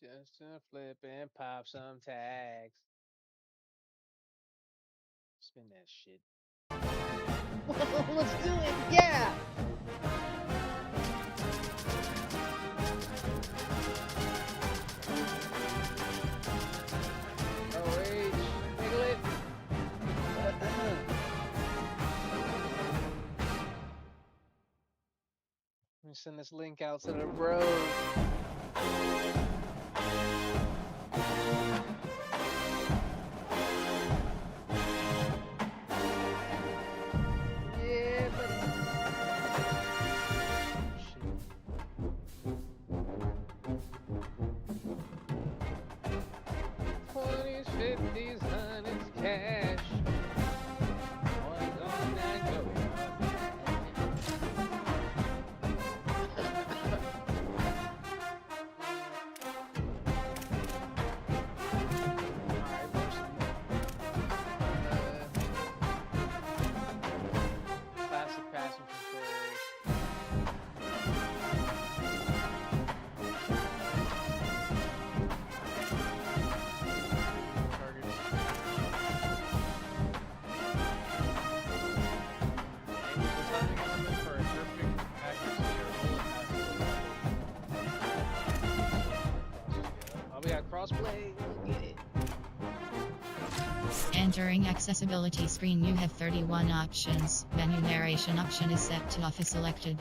Just to flip and pop some tags. Spin that shit. Let's do it, yeah! OH, wiggle it. Let me send this link out to the bros. Yeah, buddy. Shit. 20s, 50s, 100s, cash. One's on that go. Classic passing controls. Targets. Aim the timing element for a perfect accuracy or bullet passes. Oh, we got crossplay. Let's get it. Entering accessibility screen, you have 31 options. Menu narration option is set to off is selected.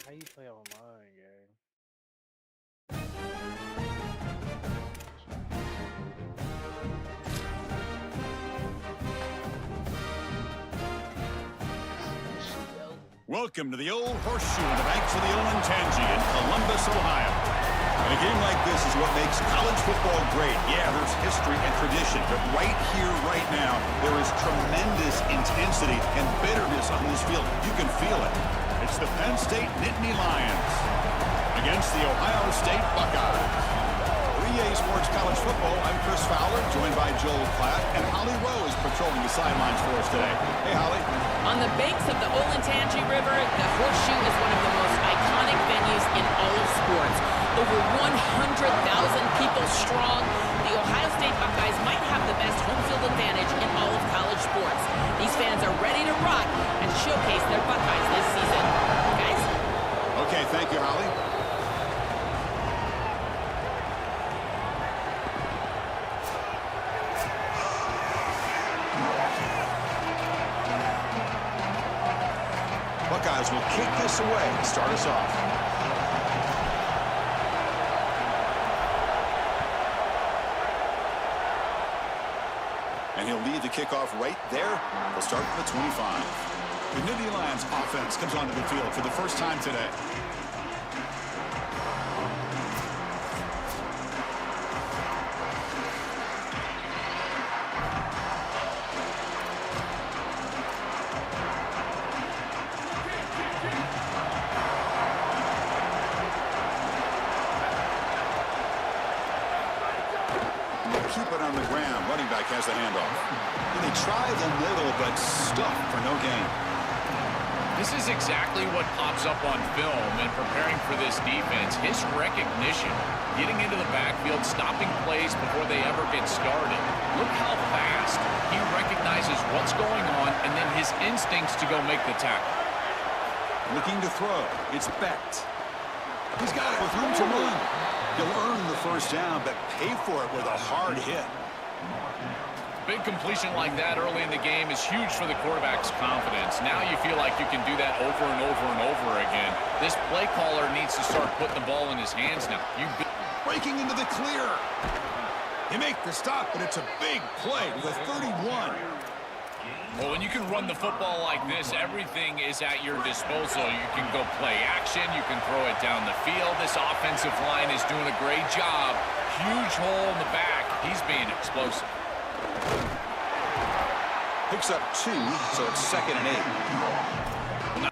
How you play online, gang? Welcome to the Old Horseshoe on the banks of the Olentangy in Columbus, Ohio. And a game like this is what makes college football great. Yeah, there's history and tradition, but right here, right now, there is tremendous intensity and bitterness on this field. You can feel it. It's the Penn State Nittany Lions against the Ohio State Buckeyes. For EA Sports College Football, I'm Chris Fowler, joined by Joel Klatt, and Holly Rowe is patrolling the sidelines for us today. Hey, Holly. On the banks of the Olentangy River, the Horseshoe is one of the most iconic venues in all of sports. Over 100,000 people strong, the Ohio State Buckeyes might have the best home field advantage in all of college sports. These fans are ready to rock and showcase their Buckeyes this season. Guys? Okay, thank you, Holly. Buckeyes will kick this away to start us off. And he'll lead the kickoff right there. They'll start from the 25. The Nittany Lions offense comes onto the field for the first time today. Keep it on the ground. Running back has the handoff. And they try the middle, but stuffed for no gain. This is exactly what pops up on film and preparing for this defense. His recognition, getting into the backfield, stopping plays before they ever get started. Look how fast he recognizes what's going on and then his instincts to go make the tackle. Looking to throw. It's Becht. He's got it with room to run. He'll earn the first down, but pay for it with a hard hit. Big completion like that early in the game is huge for the quarterback's confidence. Now you feel like you can do that over and over and over again. This play caller needs to start putting the ball in his hands now. Breaking into the clear. They make the stop, but it's a big play with a 31. Well, when you can run the football like this, everything is at your disposal. You can go play action. You can throw it down the field. This offensive line is doing a great job. Huge hole in the back. He's being explosive. Picks up 2, so it's 2nd and 8.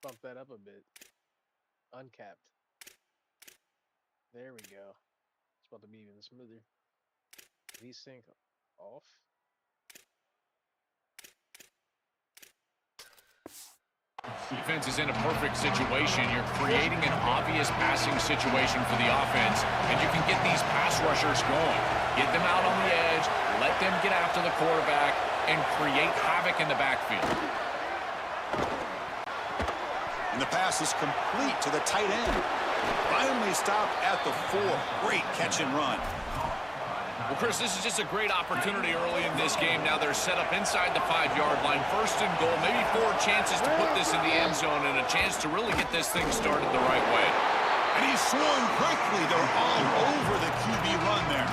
Bump that up a bit. Uncapped. There we go. It's about to be even smoother. VSync off. Defense is in a perfect situation. You're creating an obvious passing situation for the offense, and you can get these pass rushers going. Get them out on the edge, let them get after the quarterback, and create havoc in the backfield. And the pass is complete to the tight end. Finally stopped at the 4. Great catch and run. Well, Chris, this is just a great opportunity early in this game. Now they're set up inside the 5-yard line. 1st and goal, maybe 4 chances to put this in the end zone and a chance to really get this thing started the right way. And he's swung quickly. They're all over the QB run there.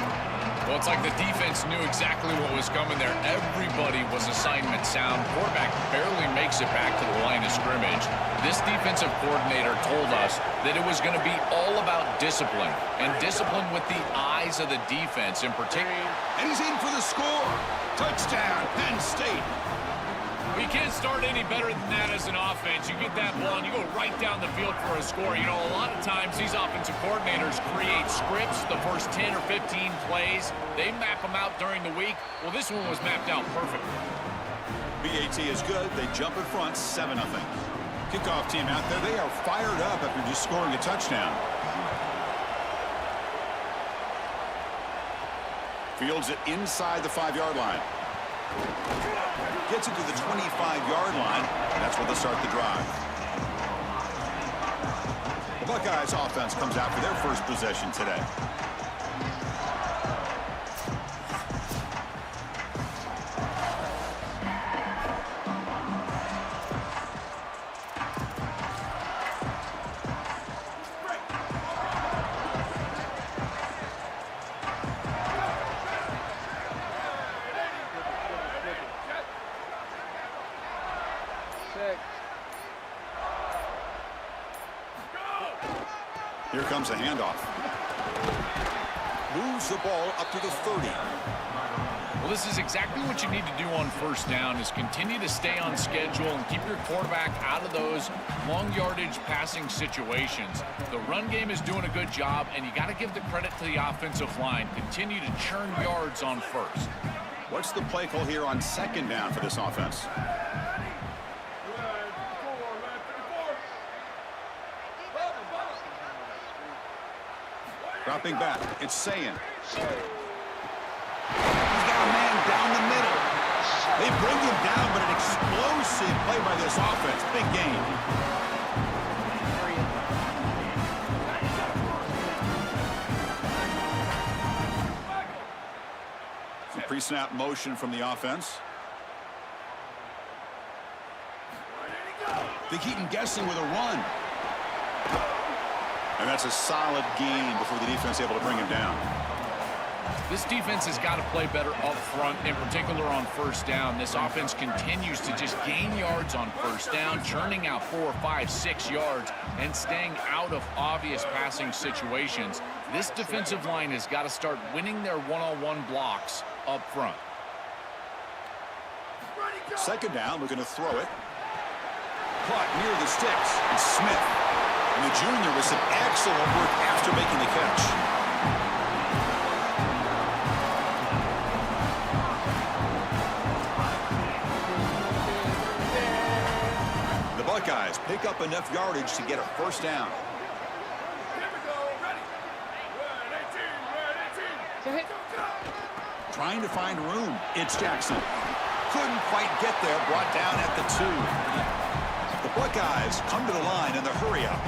Well, it's like the defense knew exactly what was coming there. Everybody was assignment sound. Quarterback barely makes it back to the line of scrimmage. This defensive coordinator told us that it was going to be all about discipline, and discipline with the eyes of the defense in particular. And he's in for the score. Touchdown, Penn State. We can't start any better than that as an offense. You get that ball and you go right down the field for a score. You know, a lot of times these offensive coordinators create scripts, the first 10 or 15 plays. They map them out during the week. Well, this one was mapped out perfectly. BAT is good. They jump in front, 7-0. Kickoff team out there. They are fired up after just scoring a touchdown. Fields it inside the 5-yard line. Gets it to the 25-yard line. That's where they'll start the drive. The Buckeyes offense comes out for their first possession today. Here comes a handoff. Moves the ball up to the 30. Well, this is exactly what you need to do on first down is continue to stay on schedule and keep your quarterback out of those long yardage passing situations. The run game is doing a good job, and you got to give the credit to the offensive line. Continue to churn yards on first. What's the play call here on 2nd down for this offense? Dropping back, it's Sayin. He's got a man down the middle. They bring him down, but an explosive play by this offense. Big gain. Some pre-snap motion from the offense. They keep him guessing with a run. And that's a solid gain before the defense is able to bring him down. This defense has got to play better up front, in particular on first down. This offense continues to just gain yards on first down, churning out 4, 5, 6 yards, and staying out of obvious passing situations. This defensive line has got to start winning their one-on-one blocks up front. 2nd down, looking to throw it. Caught near the sticks, and Smith And the junior with some excellent work after making the catch. The Buckeyes pick up enough yardage to get a first down. Trying to find room. It's Jackson. Couldn't quite get there. Brought down at the 2. The Buckeyes come to the line in the hurry up.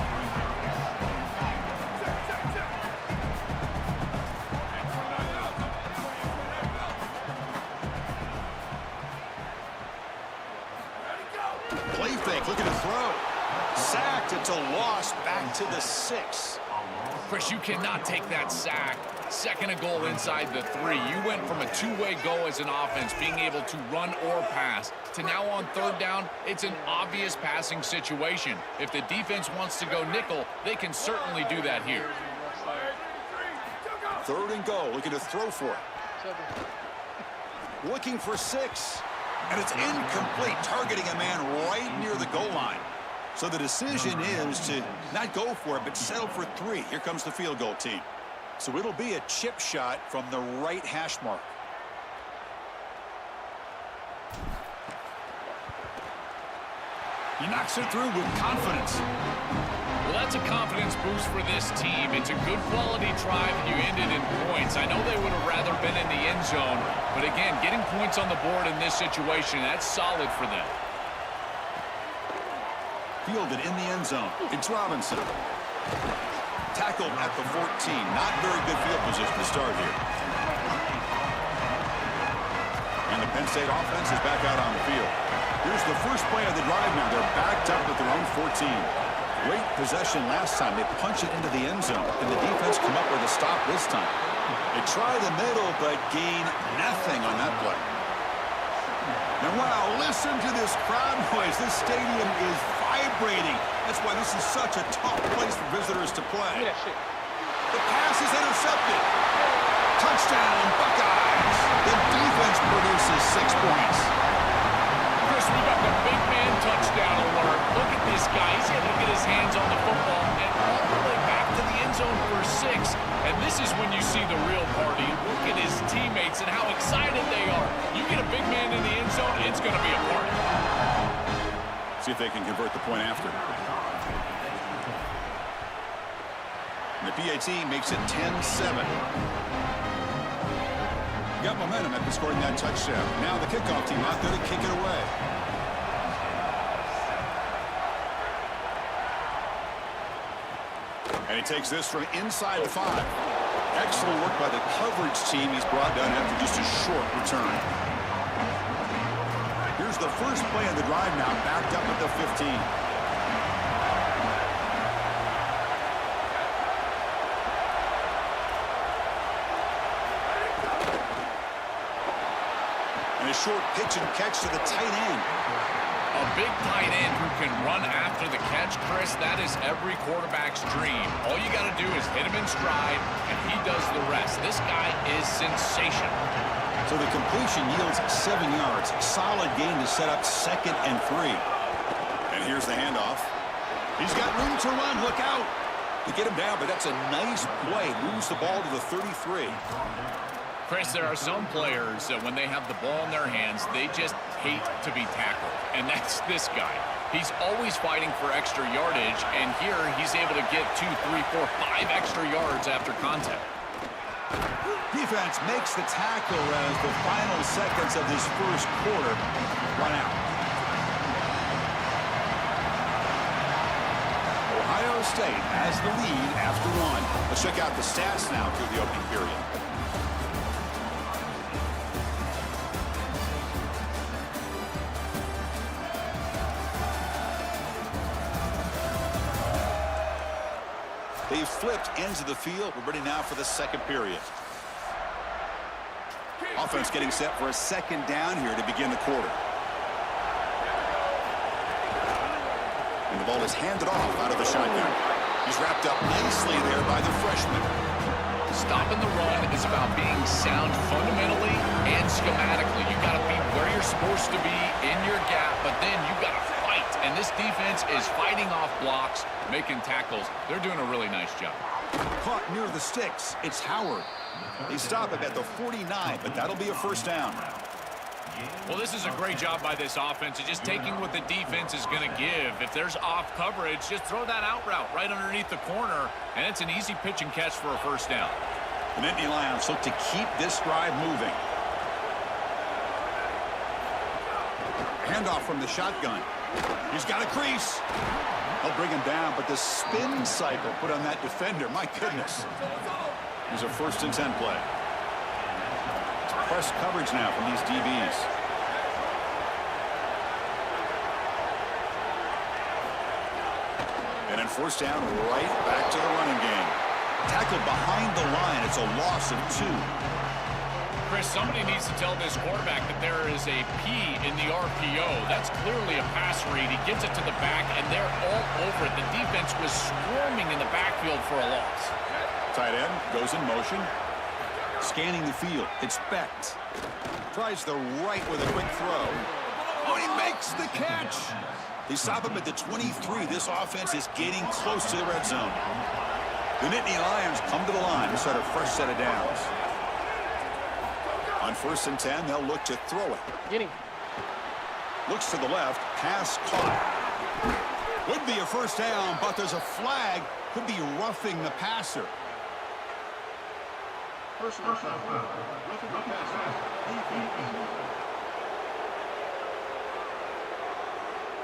Play fake, looking to throw. Sacked, it's a loss, back to the 6. Chris, you cannot take that sack. Second and goal inside the 3. You went from a two-way go as an offense, being able to run or pass, to now on third down, it's an obvious passing situation. If the defense wants to go nickel, they can certainly do that here. Third and goal, looking to throw for it. Looking for 6. And it's incomplete, targeting a man right near the goal line. So the decision is to not go for it, but settle for 3. Here comes the field goal team. So it'll be a chip shot from the right hash mark. He knocks it through with confidence. Well, that's a confidence boost for this team. It's a good quality drive, and you ended in points. I know they would have rather been in the end zone, but again, getting points on the board in this situation, that's solid for them. Fielded in the end zone. It's Robinson. Tackled at the 14. Not very good field position to start here. And the Penn State offense is back out on the field. Here's the first play of the drive now. They're backed up at their own 14. Great possession last time. They punch it into the end zone. And the defense come up with a stop this time. They try the middle, but gain nothing on that play. And wow, listen to this crowd noise. This stadium is vibrating. That's why this is such a tough place for visitors to play. The pass is intercepted. Touchdown, Buckeyes. The defense produces 6 points. Chris, we got the big man touchdown alert. Look at this guy. He's able to get his hands on the football and all the way back to the end zone for 6. And this is when you see the real party. Look at his teammates and how excited they are. You get a big man in the end zone, it's going to be a party. See if they can convert the point after. And the PAT makes it 10-7. Got momentum after scoring that touchdown. Now the kickoff team out there to kick it away. And he takes this from inside the 5. Excellent work by the coverage team. He's brought down after just a short return. Here's the first play of the drive now, backed up at the 15. And a short pitch and catch to the tight end. A big tight end who can run after the catch, Chris, that is every quarterback's dream. All you got to do is hit him in stride, and he does the rest. This guy is sensational. So the completion yields 7 yards. Solid gain to set up 2nd and 3. And here's the handoff. He's got room to run. Look out. To get him down, but that's a nice play. Moves the ball to the 33. Chris, there are some players that when they have the ball in their hands, they just hate to be tackled. And that's this guy. He's always fighting for extra yardage, and here he's able to get 2, 3, 4, 5 extra yards after contact. Defense makes the tackle as the final seconds of this first quarter run out. Ohio State has the lead after 1. Let's check out the stats now through the opening period. They've flipped ends of the field. We're ready now for the second period. Offense getting set for a second down here to begin the quarter. And the ball is handed off out of the shotgun. He's wrapped up nicely there by the freshman. Stopping the run is about being sound fundamentally and schematically. You got to be where you're supposed to be in your gap, but then you got to fight and this defense is fighting off blocks, making tackles. They're doing a really nice job. Caught near the sticks. It's Howard. They stop him at the 49, but that'll be a first down. Well, this is a great job by this offense of just taking what the defense is going to give. If there's off coverage, just throw that out route right underneath the corner, and it's an easy pitch and catch for a first down. The Nittany Lions look to keep this drive moving. Handoff from the shotgun. He's got a crease. They'll bring him down, but the spin cycle put on that defender, my goodness. Here's a 1st and 10 play. It's press coverage now from these DBs. And then 1st down, right back to the running game. Tackled behind the line. It's a loss of 2. Chris, somebody needs to tell this quarterback that there is a P in the RPO. That's clearly a pass read. He gets it to the back, and they're all over it. The defense was swarming in the backfield for a loss. Tight end goes in motion. Scanning the field. It's Becht. Tries the right with a quick throw. Oh, he makes the catch. They stop him at the 23. This offense is getting close to the red zone. The Nittany Lions come to the line to start a fresh set of downs. On 1st and 10, they'll look to throw it. Get him. Looks to the left. Pass caught. Would be a first down, but there's a flag. Could be roughing the passer.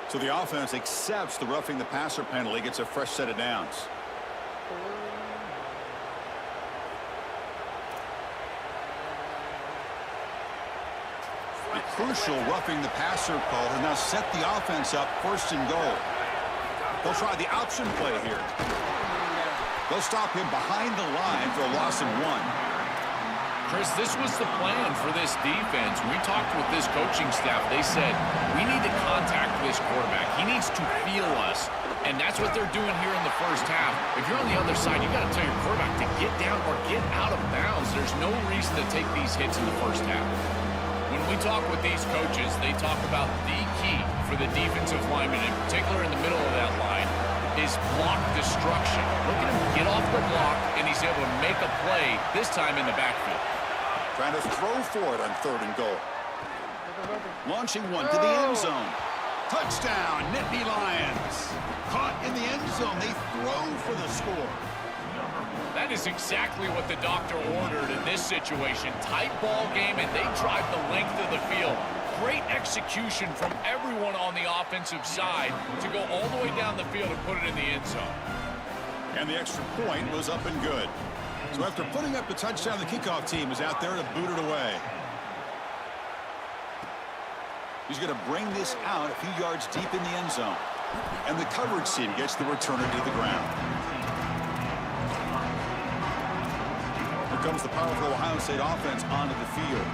So the offense accepts the roughing the passer penalty, gets a fresh set of downs. The crucial roughing the passer call has now set the offense up 1st and goal. They'll try the option play here. They'll stop him behind the line for a loss of 1. Chris, this was the plan for this defense. When we talked with this coaching staff, they said, we need to contact this quarterback. He needs to feel us. And that's what they're doing here in the first half. If you're on the other side, you got to tell your quarterback to get down or get out of bounds. There's no reason to take these hits in the first half. When we talk with these coaches, they talk about the key for the defensive lineman, in particular in the middle of that line, is block destruction. Look at him get off the block, and he's able to make a play, this time in the backfield. Trying to throw for it on 3rd and goal. Launching one to the end zone. Touchdown, Nittany Lions. Caught in the end zone. They throw for the score. That is exactly what the doctor ordered in this situation. Tight ball game, and they drive the length of the field. Great execution from everyone on the offensive side to go all the way down the field and put it in the end zone. And the extra point was up and good. So after putting up the touchdown, the kickoff team is out there to boot it away. He's going to bring this out a few yards deep in the end zone. And the coverage team gets the returner to the ground. Here comes the powerful Ohio State offense onto the field.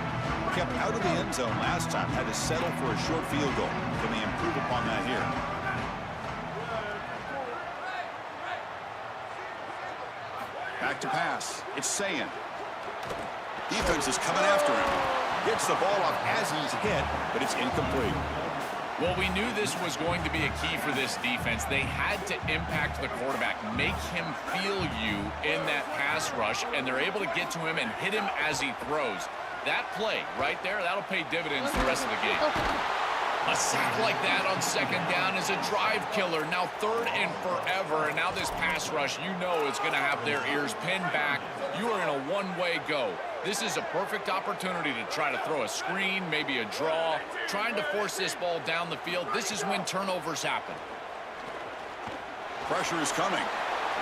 Kept out of the end zone last time, had to settle for a short field goal. Can they improve upon that here? Back to pass. It's Sayin. Defense is coming after him. Gets the ball off as he's hit, but it's incomplete. Well, we knew this was going to be a key for this defense. They had to impact the quarterback, make him feel you in that pass rush, and they're able to get to him and hit him as he throws. That play right there, that'll pay dividends the rest of the game. A sack like that on 2nd down is a drive killer. Now 3rd and forever, and now this pass rush, you know, is going to have their ears pinned back. You are in a one-way go. This is a perfect opportunity to try to throw a screen, maybe a draw, trying to force this ball down the field. This is when turnovers happen. Pressure is coming.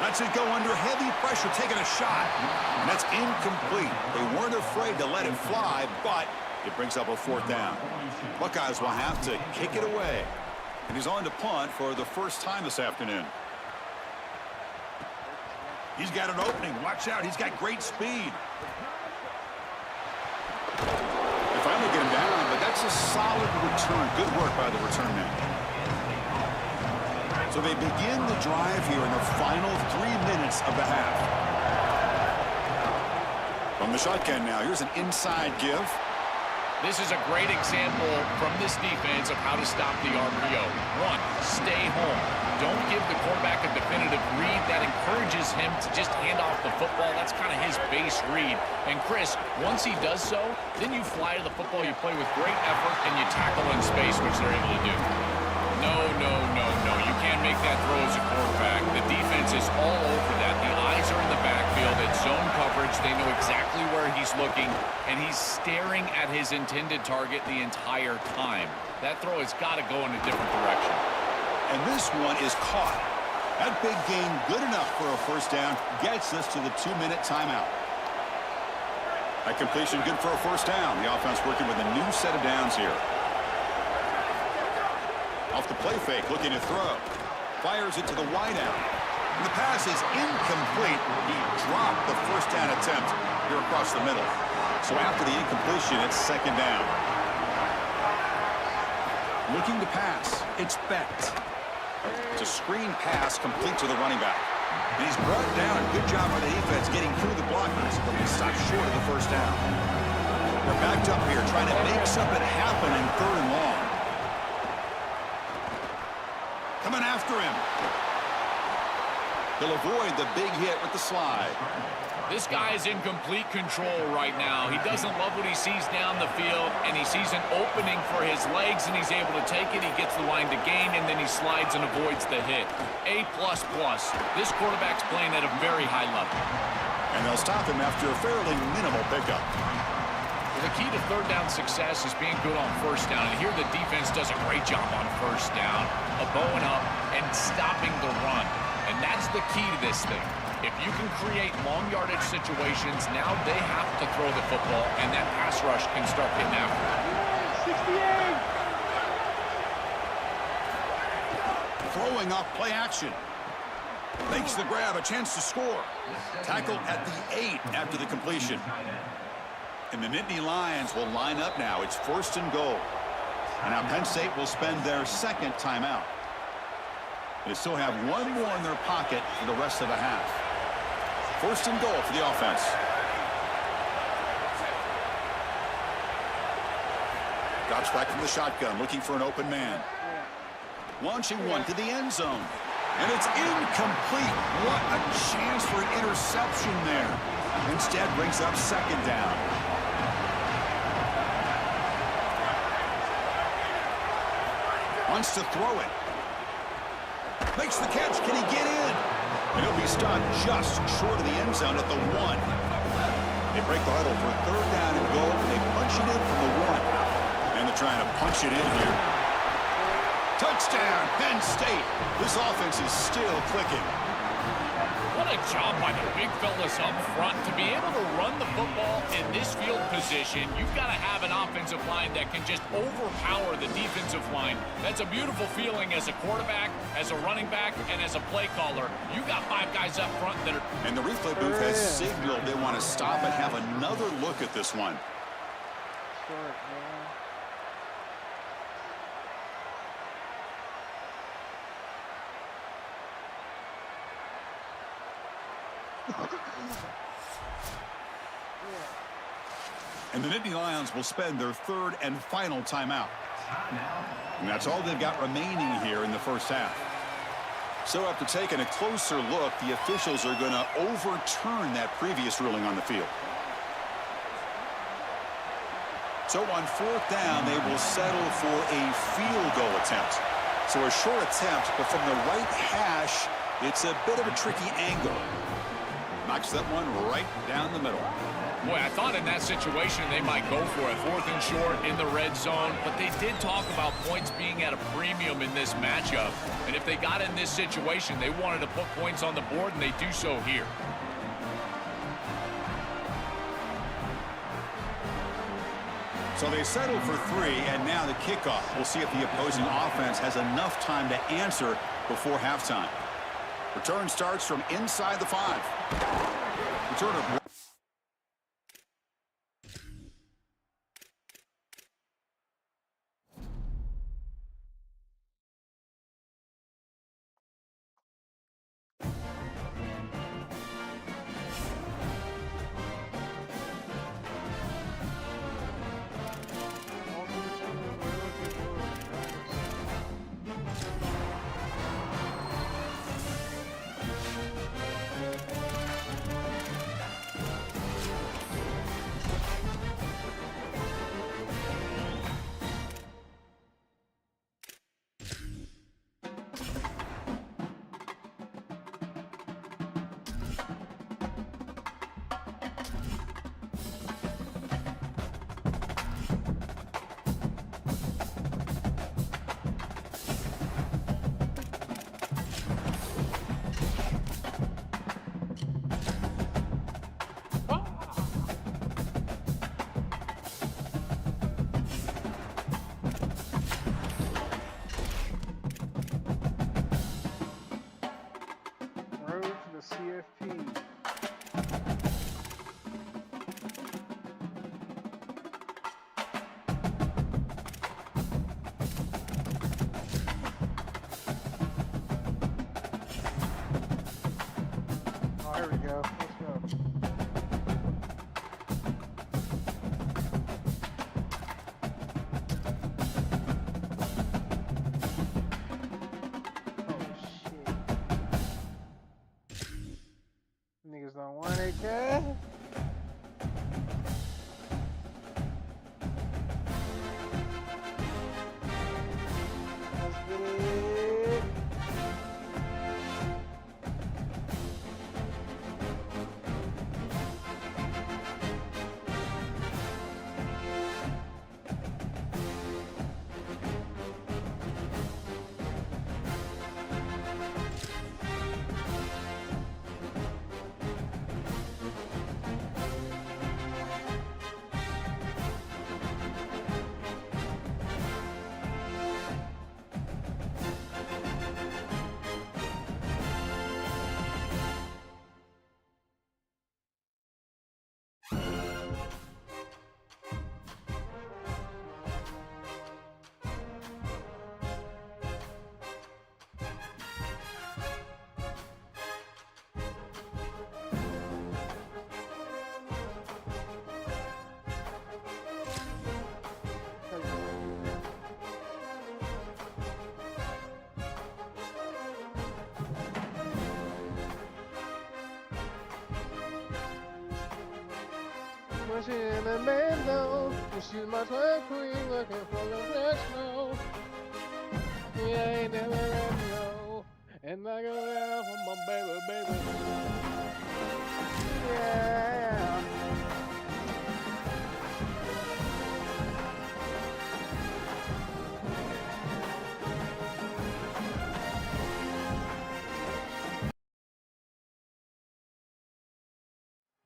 Lets it go under heavy pressure, taking a shot. And that's incomplete. They weren't afraid to let it fly, but it brings up a 4th down. Buckeyes will have to kick it away. And he's on to punt for the first time this afternoon. He's got an opening. Watch out. He's got great speed. They finally get him down, but that's a solid return. Good work by the return man. So they begin the drive here in the final 3 minutes of the half. From the shotgun now, here's an inside give. This is a great example from this defense of how to stop the RPO. One, stay home. Don't give the quarterback a definitive read. That encourages him to just hand off the football. That's kind of his base read. And Chris, once he does so, then you fly to the football, you play with great effort, and you tackle in space, which they're able to do. No. You can't make that throw as a quarterback. The defense is all over that. The eyes are in the backfield. It's zone coverage. They know exactly where he's looking, and he's staring at his intended target the entire time. That throw has got to go in a different direction. And this one is caught. That big gain, good enough for a first down, gets us to the 2-minute timeout. That completion good for a first down. The offense working with a new set of downs here. Off the play fake, looking to throw. Fires it to the wideout. The pass is incomplete. He dropped the first down attempt here across the middle. So after the incompletion, it's second down. Looking to pass. It's Becht. It's a screen pass complete to the running back. And he's brought down. Good job by the defense getting through the blockers, but he stopped short of the first down. They're backed up here trying to make something happen in 3rd and long. Coming after him. He'll avoid the big hit with the slide. This guy is in complete control right now. He doesn't love what he sees down the field, and he sees an opening for his legs, and he's able to take it. He gets the line to gain, and then he slides and avoids the hit. A++. This quarterback's playing at a very high level. And they'll stop him after a fairly minimal pickup. The key to 3rd down success is being good on 1st down, and here the defense does a great job on 1st down, bowing up and stopping the run. And that's the key to this thing. If you can create long yardage situations, now they have to throw the football, and that pass rush can start getting after it. 68. Throwing off play action. Makes the grab, a chance to score. Tackled at the 8 after the completion. And the Nittany Lions will line up now. It's 1st and goal. And now Penn State will spend their 2nd timeout. They still have one more in their pocket for the rest of the half. 1st and goal for the offense. Drops back from the shotgun, looking for an open man. Launching one to the end zone. And it's incomplete. What a chance for an interception there. Instead brings up 2nd down. Wants to throw it. Makes the catch. Can he get in? And he'll be stopped just short of the end zone at the 1. They break the huddle for 3rd down and goal, and they punch it in from the 1. And they're trying to punch it in here. Touchdown, Penn State. This offense is still clicking. What a job by the big fellas up front. To be able to run the football in this field position, you've got to have an offensive line that can just overpower the defensive line. That's a beautiful feeling as a quarterback, as a running back, and as a play caller. You got 5 guys up front that are... And the replay booth has signaled they want to stop and have another look at this one. And the Nittany Lions will spend their 3rd and final timeout. And that's all they've got remaining here in the first half. So after taking a closer look, the officials are going to overturn that previous ruling on the field. So on 4th down, they will settle for a field goal attempt. So a short attempt, but from the right hash, it's a bit of a tricky angle. Knocks that one right down the middle. Boy, I thought in that situation they might go for it. 4th and short in the red zone. But they did talk about points being at a premium in this matchup. And if they got in this situation, they wanted to put points on the board, and they do so here. So they settle for 3, and now the kickoff. We'll see if the opposing offense has enough time to answer before halftime. Return starts from inside the 5. Returner. go. Let's go. Niggas don't want it, guys. Let's get it. Pushing in the bando, she's my twin queen, looking for the fresh snow. Yeah, I ain't never let me go, and I go down for my baby, baby. Yeah.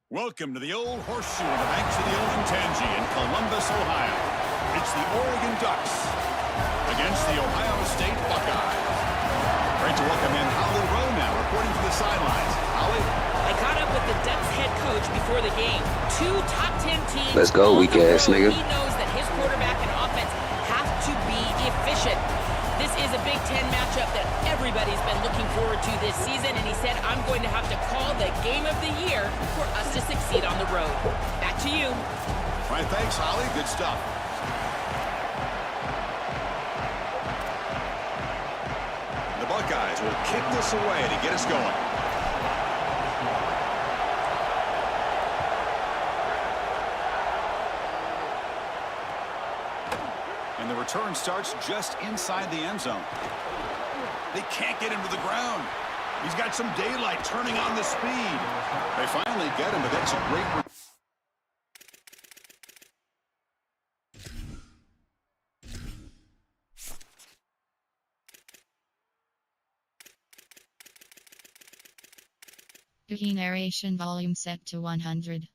Welcome to the old horseshoe on the banks of the Olentangy in Columbus, Ohio. It's the Oregon Ducks against the Ohio State Buckeyes. Great to welcome in Holly Rowe now, reporting from the sidelines. Holly? I caught up with the Ducks head coach before the game. Two top 10 teams. Let's go, weak ass nigga. He knows that his quarterback and offense have to be efficient. This is a Big Ten matchup that everybody's been looking forward to this season, and he said, I'm going to have to call the game of the year for us to succeed on the road. Back to you. All right, thanks, Holly. Good stuff. The Buckeyes will kick this away to get us going. And the return starts just inside the end zone. They can't get him to the ground. He's got some daylight turning on the speed. They finally get him, but that's a great... GOOOOO narration volume set to 100.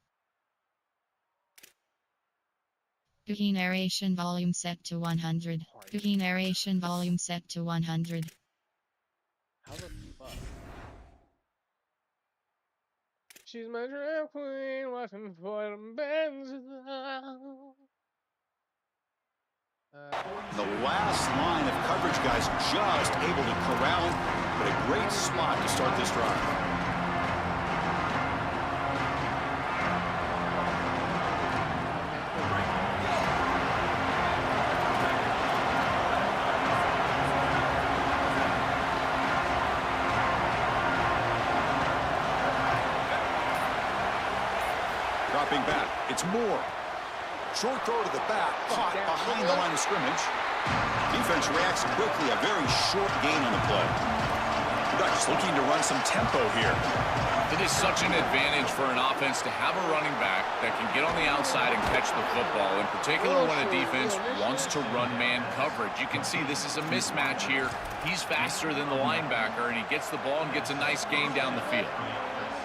GOOOOO narration volume set to 100. GOOOOO narration volume set to 100. How the fuck? She's my drag queen, watching for them bands. The last line of coverage guys just able to corral him, but a great spot to start this drive. Dropping back, it's Moore. Short throw to the back, caught behind the line of scrimmage. Defense reacts quickly, a very short gain on the play. Ducks looking to run some tempo here. It is such an advantage for an offense to have a running back that can get on the outside and catch the football, in particular when a defense wants to run man coverage. You can see this is a mismatch here. He's faster than the linebacker, and he gets the ball and gets a nice gain down the field.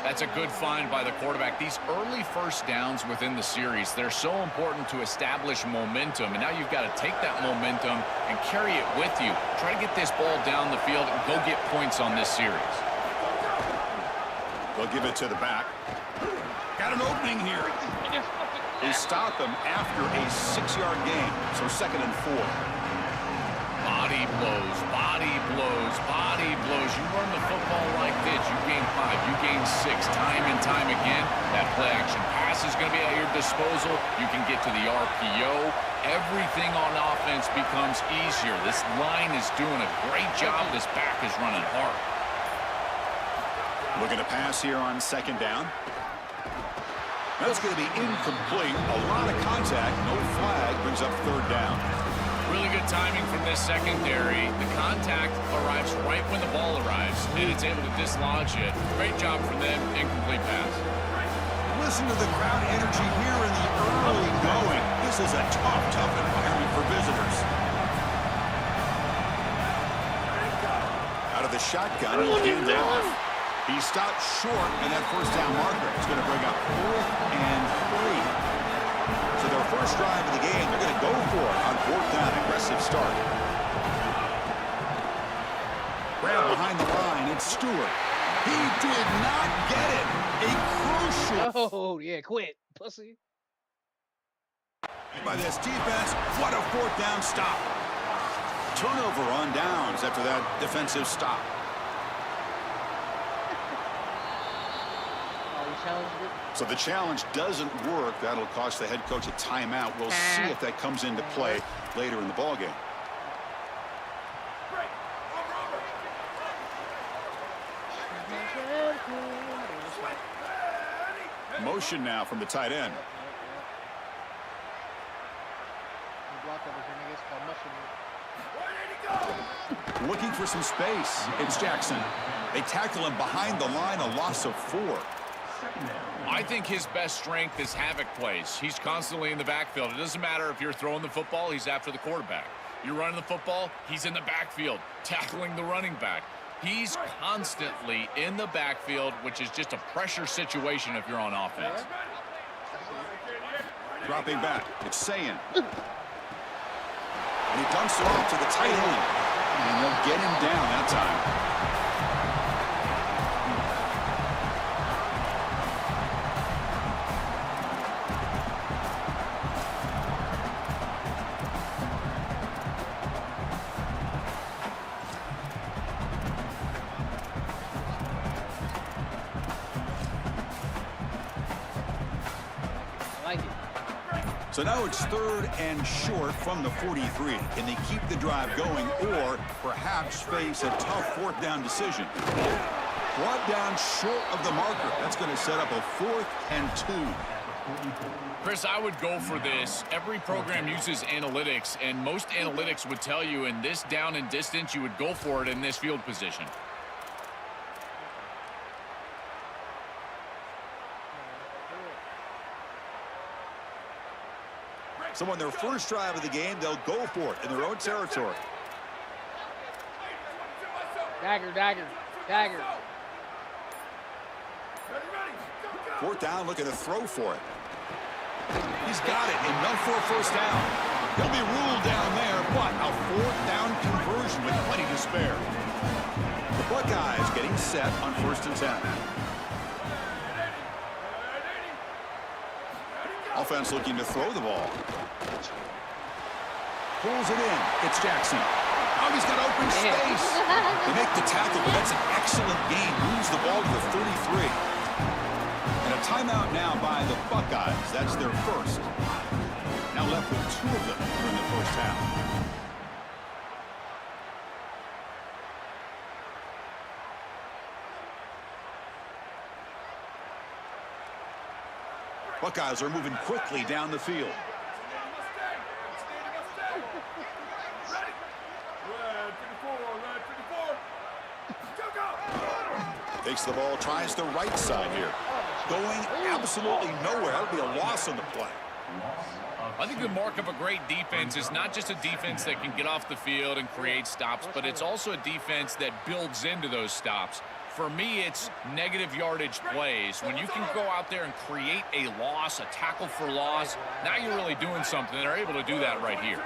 That's a good find by the quarterback. These early first downs within the series, they're so important to establish momentum. And now you've got to take that momentum and carry it with you. Try to get this ball down the field and go get points on this series. They'll give it to the back. Got an opening here. They stop him after a 6-yard gain. So 2nd and 4. body blows, body blows, body blows. You run the football like this, you gain 5, you gain 6, time and time again. That play action pass is going to be at your disposal. You can get to the RPO. Everything on offense becomes easier. This line is doing a great job. This back is running hard. Looking to pass here on second down. That's going to be incomplete. A lot of contact. No flag. Brings up third down. Really good timing from this secondary. The contact arrives right when the ball arrives, and it's able to dislodge it. Great job from them. Incomplete pass. Listen to the crowd energy here in the early going. This is a tough environment for visitors. Out of the shotgun, he'll hand off. He stopped short, and that first down marker is going to bring up 4th and 3. So their first drive of the game, they're going to go for it on 4th down. Aggressive start. Grab behind the line, it's Stewart. He did not get it. A crucial. Oh, yeah, quit, pussy. By this defense, what a 4th down stop. Turnover on downs after that defensive stop. So the challenge doesn't work. That'll cost the head coach a timeout. We'll see if that comes into play later in the ballgame. Motion now from the tight end. Looking for some space. It's Jackson. They tackle him behind the line, a loss of 4. I think his best strength is havoc plays. He's constantly in the backfield. It doesn't matter if you're throwing the football, he's after the quarterback. You're running the football, he's in the backfield, tackling the running back. He's constantly in the backfield, which is just a pressure situation if you're on offense. Dropping back, it's Sayan. And he dumps it off to the tight end. And they'll get him down that time. So now it's 3rd and short from the 43. Can they keep the drive going or perhaps face a tough 4th down decision? Brought down short of the marker. That's going to set up a 4th and 2. Chris, I would go for this. Every program uses analytics, and most analytics would tell you in this down and distance, you would go for it in this field position. So on their first drive of the game, they'll go for it in their own territory. Dagger, dagger, dagger. 4th down, looking to throw for it. He's got it, enough for a first down. He'll be ruled down there, but a 4th down conversion with plenty to spare. The Buckeyes getting set on 1st and 10. Offense looking to throw the ball. Pulls it in. It's Jackson. Oh, he's got open space. They make the tackle, but that's an excellent gain. Moves the ball to the 33. And a timeout now by the Buckeyes. That's their first. Now left with 2 of them during the first half. Buckeyes are moving quickly down the field. Takes the ball, tries the right side here. Going absolutely nowhere. That would be a loss on the play. I think the mark of a great defense is not just a defense that can get off the field and create stops, but it's also a defense that builds into those stops. For me, it's negative yardage plays. When you can go out there and create a loss, a tackle for loss, now you're really doing something. They're able to do that right here.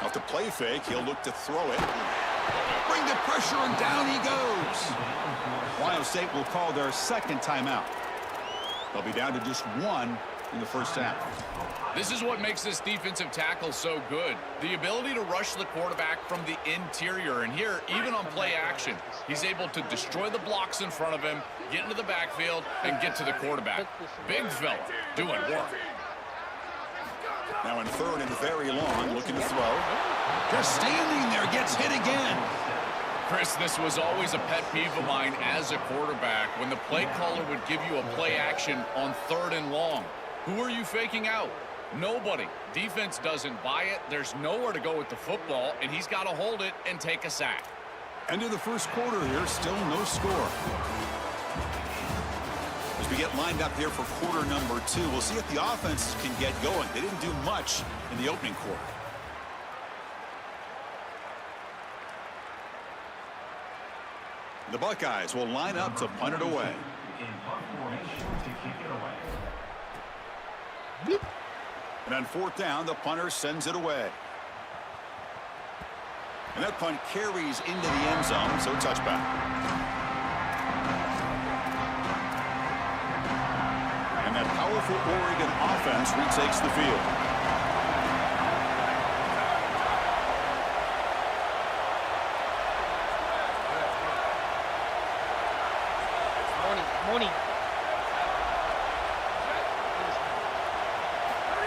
Off the play fake, he'll look to throw it. Bring the pressure, and down he goes. Ohio State will call their second timeout. They'll be down to just 1 in the first half. This is what makes this defensive tackle so good. The ability to rush the quarterback from the interior. And here, even on play action, he's able to destroy the blocks in front of him, get into the backfield, and get to the quarterback. Big fella doing work. Now in third and very long, looking to throw. Just standing there, gets hit again. Chris, this was always a pet peeve of mine as a quarterback when the play caller would give you a play action on third and long. Who are you faking out? Nobody. Defense doesn't buy it. There's nowhere to go with the football, and he's got to hold it and take a sack. End of the first quarter here, still no score. As we get lined up here for quarter number 2, we'll see if the offense can get going. They didn't do much in the opening quarter. The Buckeyes will line up to punt it away. And on fourth down, the punter sends it away. And that punt carries into the end zone, so touchback. And that powerful Oregon offense retakes the field.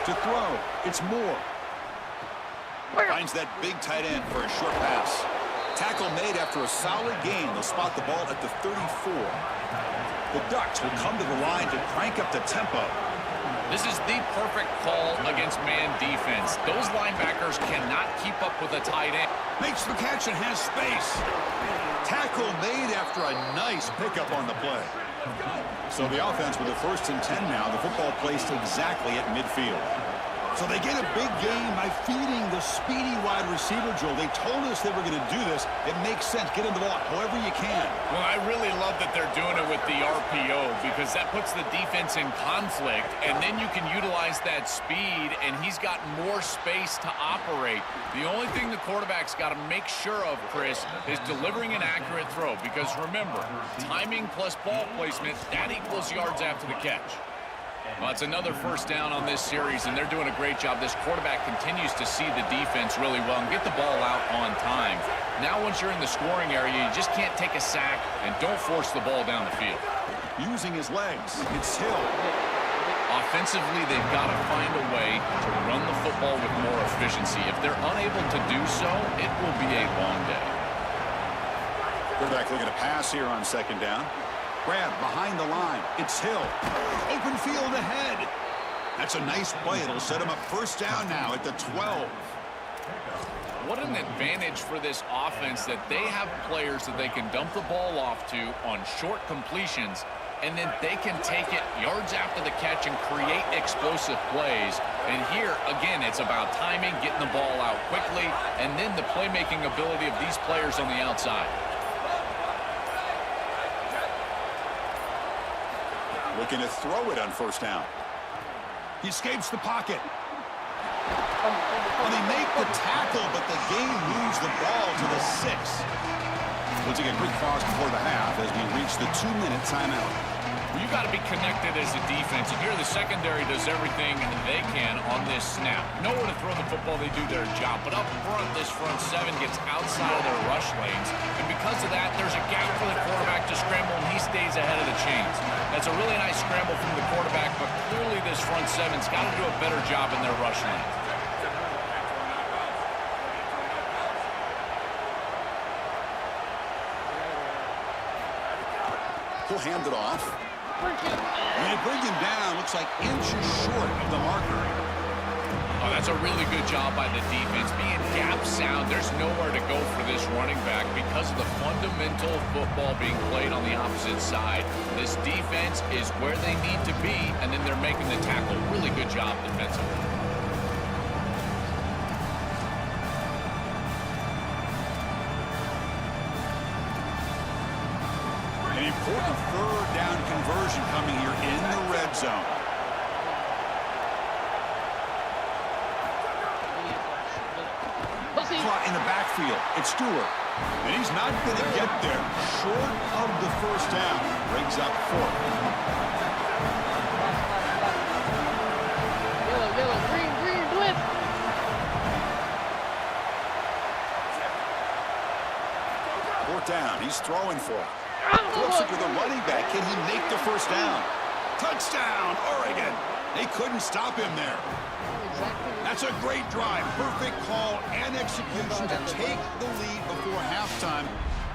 To throw, it's Moore. Finds that big tight end for a short pass. Tackle made after a solid gain. They'll spot the ball at the 34. The Ducks will come to the line to crank up the tempo. This is the perfect call against man defense. Those linebackers cannot keep up with a tight end. Makes the catch and has space. Tackle made after a nice pickup on the play. So the offense with the 1st and 10 now. The football placed exactly at midfield. So they get a big gain by feeding the speedy wide receiver, Joel. They told us they were going to do this. It makes sense. Get him the ball however you can. Well, I really love that they're doing it with the RPO because that puts the defense in conflict, and then you can utilize that speed, and he's got more space to operate. The only thing the quarterback's got to make sure of, Chris, is delivering an accurate throw because, remember, timing plus ball placement, that equals yards after the catch. Well, it's another first down on this series, and they're doing a great job. This quarterback continues to see the defense really well and get the ball out on time. Now, once you're in the scoring area, you just can't take a sack and don't force the ball down the field. Using his legs, it's Hill. Offensively, they've got to find a way to run the football with more efficiency. If they're unable to do so, it will be a long day. Quarterback looking to pass here on second down. Grab behind the line. It's Hill. Open field ahead. That's a nice play. It'll set him up first down now at the 12. What an advantage for this offense that they have players that they can dump the ball off to on short completions, and then they can take it yards after the catch and create explosive plays. And here, again, it's about timing, getting the ball out quickly, and then the playmaking ability of these players on the outside. Looking to throw it on first down. He escapes the pocket. Well, they make the tackle, but the game moves the ball to the 6. We'll take a quick pause before the half as we reach the 2-minute timeout. You got to be connected as a defense, and here the secondary does everything they can on this snap. Nowhere to throw the football, they do their job. But up front, this front 7 gets outside of their rush lanes, and because of that, there's a gap for the quarterback to scramble, and he stays ahead of the chains. That's a really nice scramble from the quarterback, but clearly this front 7's got to do a better job in their rush lanes. He'll hand it off. And they bring him down. Looks like inches short of the marker. Oh, that's a really good job by the defense. Being gap sound, there's nowhere to go for this running back because of the fundamental football being played on the opposite side. This defense is where they need to be, and then they're making the tackle. Really good job defensively. An important third down conversion coming here in the red zone. Caught in the backfield. It's Stewart. And he's not going to get there. Short of the first down. Brings up 4th. He's throwing for it. Flips it to the running back. Can he make the first down? Touchdown, Oregon. They couldn't stop him there. That's a great drive. Perfect call and execution to take the lead before halftime.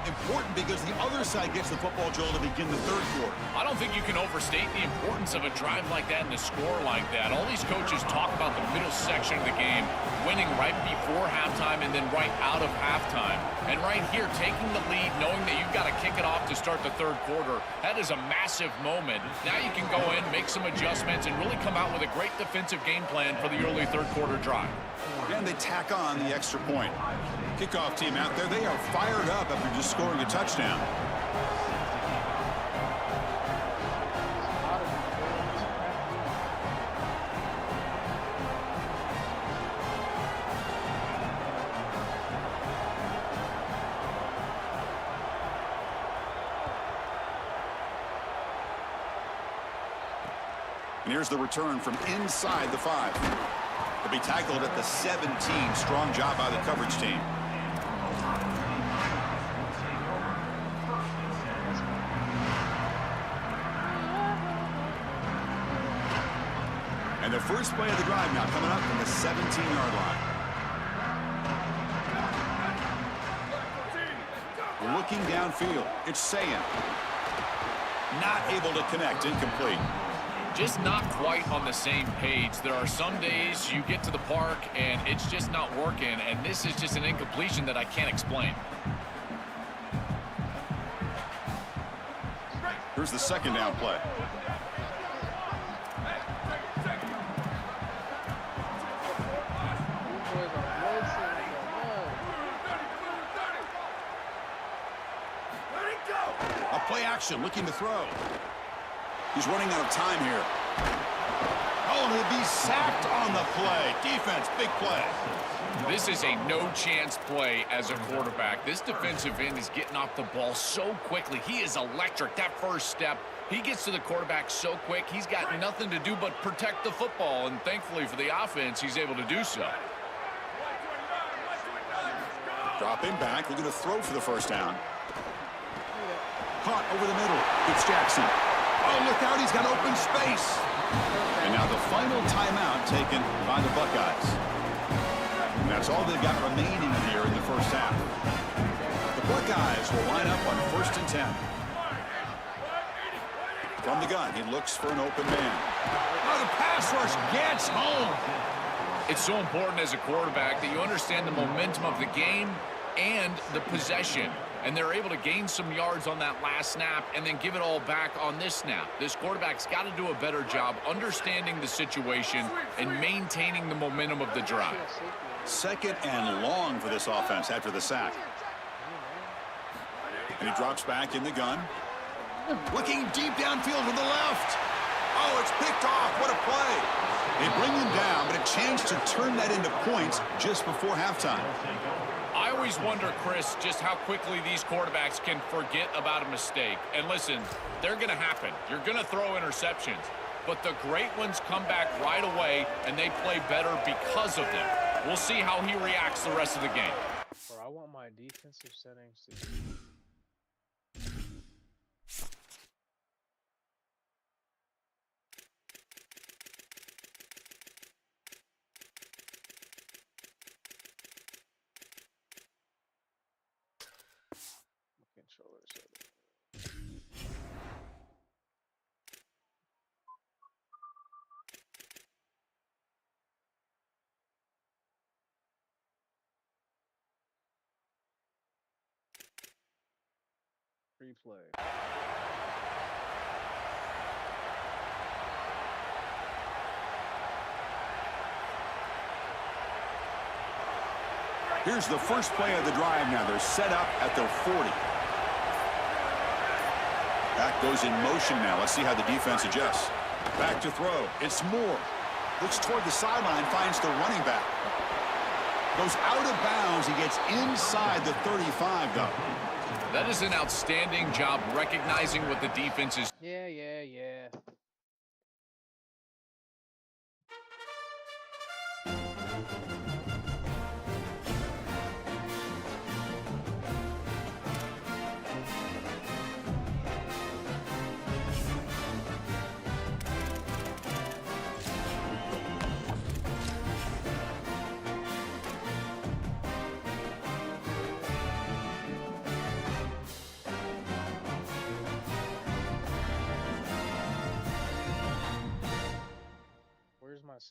Important because the other side gets the football, Joel, to begin the third quarter. I don't think you can overstate the importance of a drive like that and a score like that. All these coaches talk about the middle section of the game, winning right before halftime and then right out of halftime. And right here, taking the lead, knowing that you've got to kick it off to start the third quarter, that is a massive moment. Now you can go in, make some adjustments, and really come out with a great defensive game plan for the early third quarter drive. And they tack on the extra point. Kickoff team out there, they are fired up after just scoring a touchdown. And here's the return from inside the 5. He'll be tackled at the 17. Strong job by the coverage team. And the first play of the drive now coming up from the 17-yard line. Looking downfield. It's Sayan. Not able to connect. Incomplete. Just not quite on the same page. There are some days you get to the park and it's just not working, and this is just an incompletion that I can't explain. Here's the second down play. A play action, looking to throw. He's running out of time here. Oh, and he'll be sacked on the play. Defense, big play. This is a no-chance play as a quarterback. This defensive end is getting off the ball so quickly. He is electric. That first step, he gets to the quarterback so quick, he's got nothing to do but protect the football, and thankfully for the offense, he's able to do so. Dropping back, looking to throw for the first down. Caught over the middle. It's Jackson. Oh, look out, he's got open space. And now the final timeout taken by the Buckeyes. And that's all they've got remaining here in the first half. The Buckeyes will line up on 1st and 10. From the gun, he looks for an open man. Oh, the pass rush gets home. It's so important as a quarterback that you understand the momentum of the game and the possession. And they're able to gain some yards on that last snap and then give it all back on this snap. This quarterback's got to do a better job understanding the situation and maintaining the momentum of the drive. Second and long for this offense after the sack. And he drops back in the gun. Looking deep downfield to the left. Oh, it's picked off. What a play. They bring him down, but a chance to turn that into points just before halftime. I always wonder, Chris, just how quickly these quarterbacks can forget about a mistake. And listen, they're going to happen. You're going to throw interceptions. But the great ones come back right away, and they play better because of them. We'll see how he reacts the rest of the game. Bro, I want my defensive settings to... Replay. Here's the first play of the drive now. They're set up at their 40. That goes in motion now. Let's see how the defense adjusts. Back to throw. It's Moore. Looks toward the sideline, finds the running back. Goes out of bounds. He gets inside the 35, though. That is an outstanding job recognizing what the defense is. Yeah.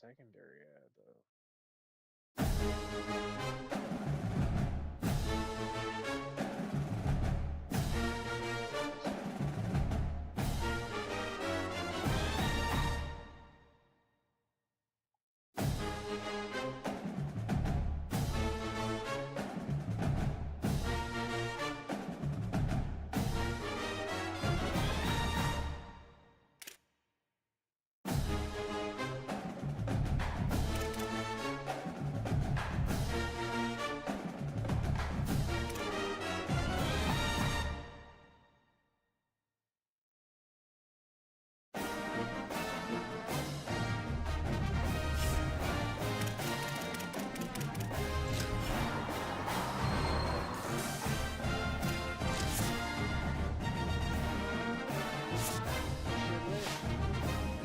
secondary at, though?